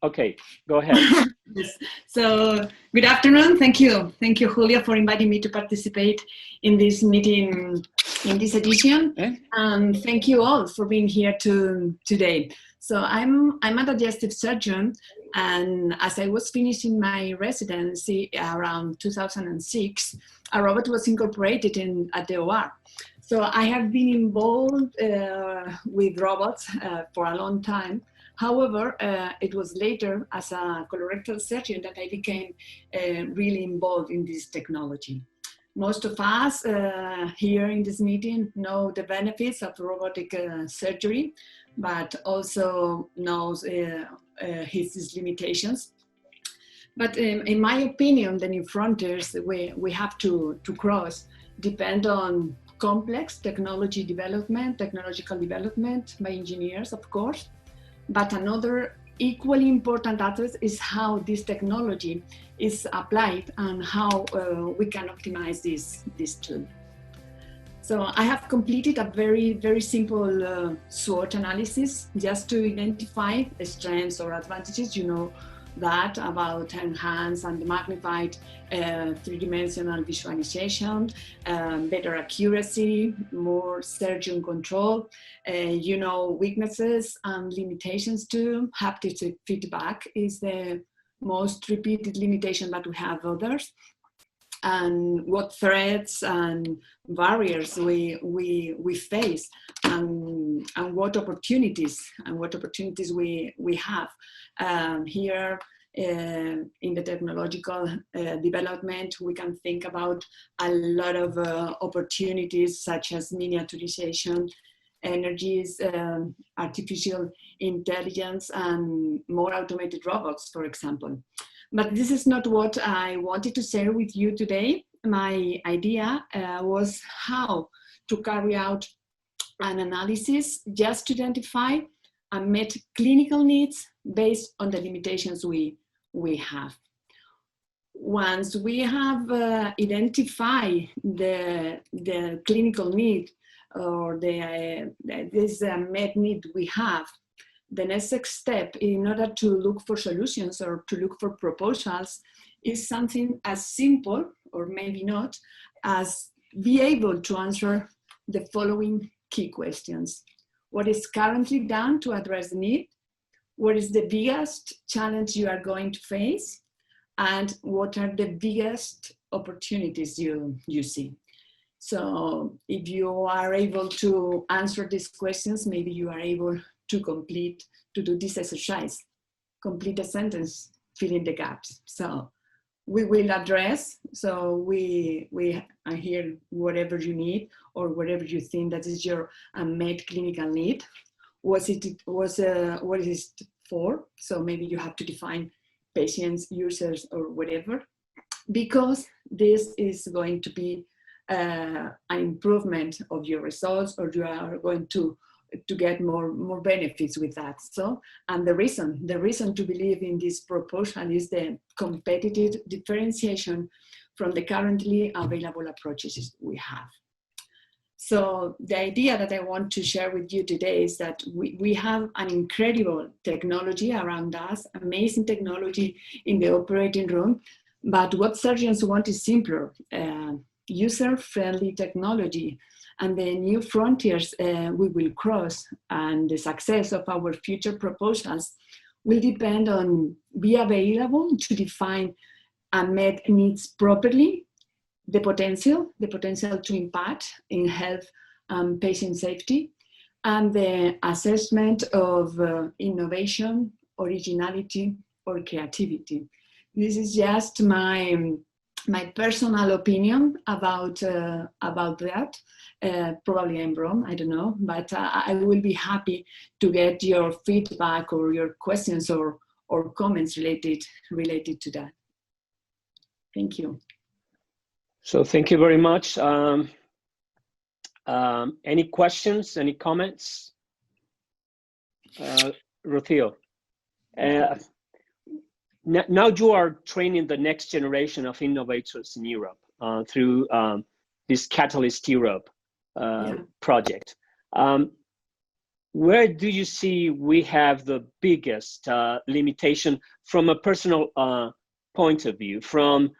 Okay, go ahead. Yes. So good afternoon. Thank you, Julia, for inviting me to participate in this meeting, in this edition. And thank you all for being here today. So I'm a digestive surgeon, and as I was finishing my residency around 2006, a robot was incorporated at the OR. So I have been involved with robots for a long time. However, it was later as a colorectal surgeon that I became really involved in this technology. Most of us here in this meeting know the benefits of robotic surgery, but also knows its limitations. But in my opinion, the new frontiers we have to cross depend on complex technological development by engineers, of course. But another equally important aspect is how this technology is applied and how we can optimize this tool. So I have completed a very simple SWOT analysis just to identify strengths or advantages. You know that about enhanced and magnified three-dimensional visualization, better accuracy, more surgeon control, weaknesses and limitations too. Haptic feedback is the most repeated limitation, but we have others. And what threats and barriers we face, and what opportunities we have here in the technological development. We can think about a lot of opportunities such as miniaturization, energies, artificial intelligence, and more automated robots, for example. But this is not what I wanted to share with you today. My idea was how to carry out an analysis just to identify unmet clinical needs based on the limitations we have. Once we have identified the clinical need or this unmet need we have, the next step in order to look for solutions or to look for proposals is something as simple, or maybe not, as be able to answer the following key questions. What is currently done to address the need? What is the biggest challenge you are going to face? And what are the biggest opportunities you see? So if you are able to answer these questions, maybe you are able to do this exercise, complete a sentence, fill in the gaps. So we will address, so we are here whatever you need or whatever you think that is your unmet clinical need. What is it for? So maybe you have to define patients, users, or whatever, because this is going to be an improvement of your results, or you are going to get more benefits with that. So, and the reason to believe in this proposal is the competitive differentiation from the currently available approaches we have. So the idea that I want to share with you today is that we have an incredible technology around us, amazing technology in the operating room, but what surgeons want is simpler, user-friendly technology. And the new frontiers we will cross and the success of our future proposals will depend on being available to define unmet needs properly, the potential to impact in health and patient safety, and the assessment of innovation, originality, or creativity. This is just my personal opinion about that. Probably I'm wrong, I don't know, but I will be happy to get your feedback or your questions or comments related to that. Thank you. So thank you very much. Any questions, any comments? Rocío, now you are training the next generation of innovators in Europe through this Catalyst Europe project. where do you see we have the biggest limitation from a personal point of view, from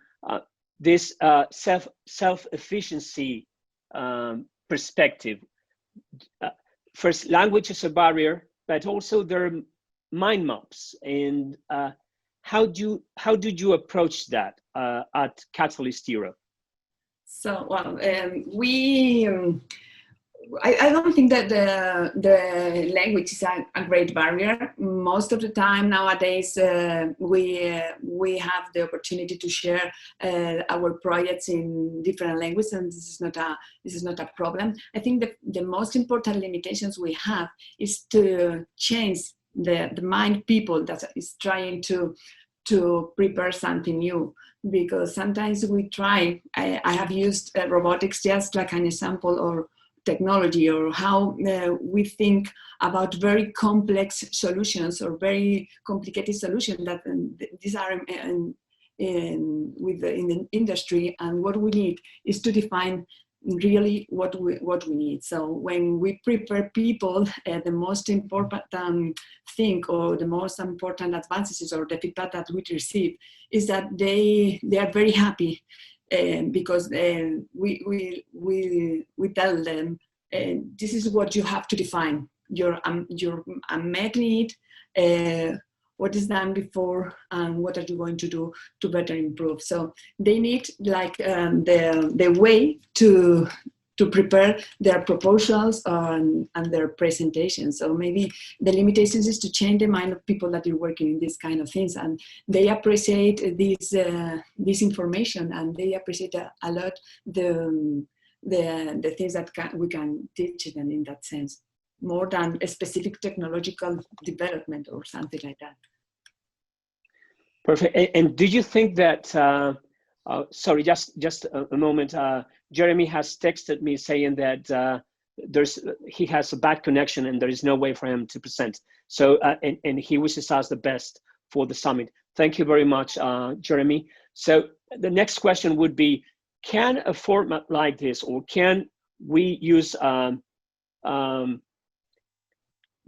this self-efficiency perspective? First, language is a barrier, but also there are mind maps. And how did you approach that at Catalyst Europe? So, well, I don't think that the language is a great barrier. Most of the time nowadays, we have the opportunity to share our projects in different languages, and this is not a problem. I think the most important limitations we have is to change the mind people that is trying to prepare something new. Because sometimes we try. I have used robotics just like an example, or technology, or how we think about very complex solutions or very complicated solutions that these are in the industry, and what we need is to define really what we need. So when we prepare people, the most important thing, or the most important advances, or the feedback that we receive, is that they are very happy. Because we tell them, this is what you have to define, your unmet need, what is done before, and what are you going to do to better improve. So they need like the way to prepare their proposals and their presentations. So maybe the limitations is to change the mind of people that are working in these kind of things, and they appreciate this information, and they appreciate a lot the things that we can teach them in that sense, more than a specific technological development or something like that. Perfect. And do you think that, sorry, just a moment, Jeremy has texted me saying that he has a bad connection and there is no way for him to present. So, and he wishes us the best for the summit. Thank you very much, Jeremy. So the next question would be, can a format like this, or can we use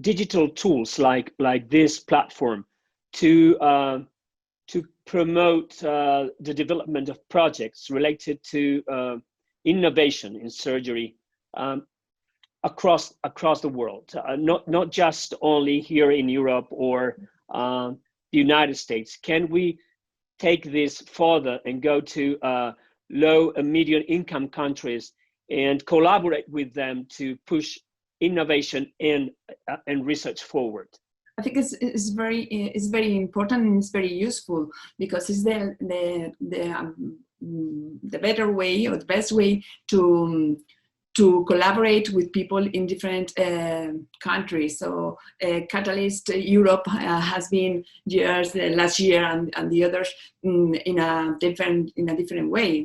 digital tools like this platform to promote the development of projects related to innovation in surgery across the world, not just only here in Europe or the United States? Can we take this further and go to low and medium income countries and collaborate with them to push innovation and research forward? I think it's very important, and it's very useful, because it's the better way, or the best way to collaborate with people in different countries. So Catalyst Europe has been years, last year and the others in a different way.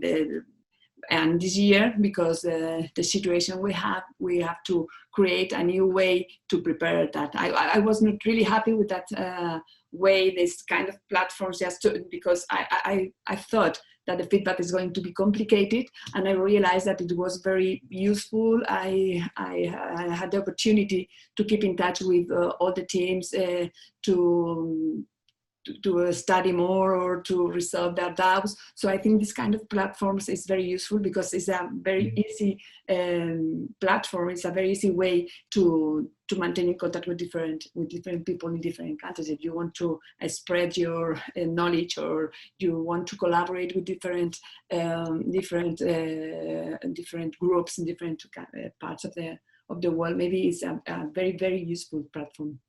And this year, because the situation we have to create a new way to prepare that. I was not really happy with that way, this kind of platforms, because I thought that the feedback is going to be complicated, and I realized that it was very useful. I had the opportunity to keep in touch with all the teams to study more or to resolve their doubts. So I think this kind of platforms is very useful, because it's a very easy platform. It's a very easy way to maintain in contact with different people in different countries. If you want to spread your knowledge, or you want to collaborate with different groups in different parts of the world, maybe it's a very, very useful platform.